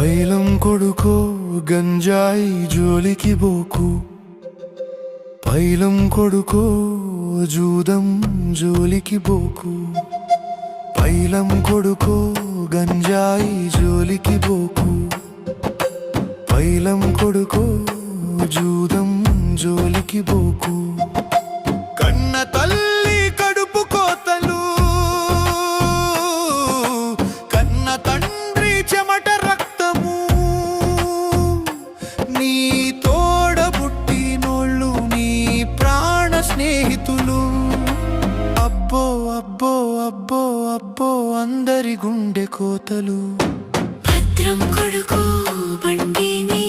పైలం కొడుకో గంజాయి జోలికి బోకు, పైలం కొడుకో జూదం జోలికి బోకు, పైలం కొడుకో గంజాయి జోలికి బోకు, పైలం కొడుకో జూదం జోలికి బోకు. కన్న తల్లి కడుపు కోతలు, కన్న తండ్రి చెమట రక్తము, నీ తోడబుట్టినోళ్ళు నీ ప్రాణ స్నేహితులు. అబ్బో అబ్బో అబ్బో అబ్బో అందరి గుండె కోతలు. భద్రం కొడుకో బండిని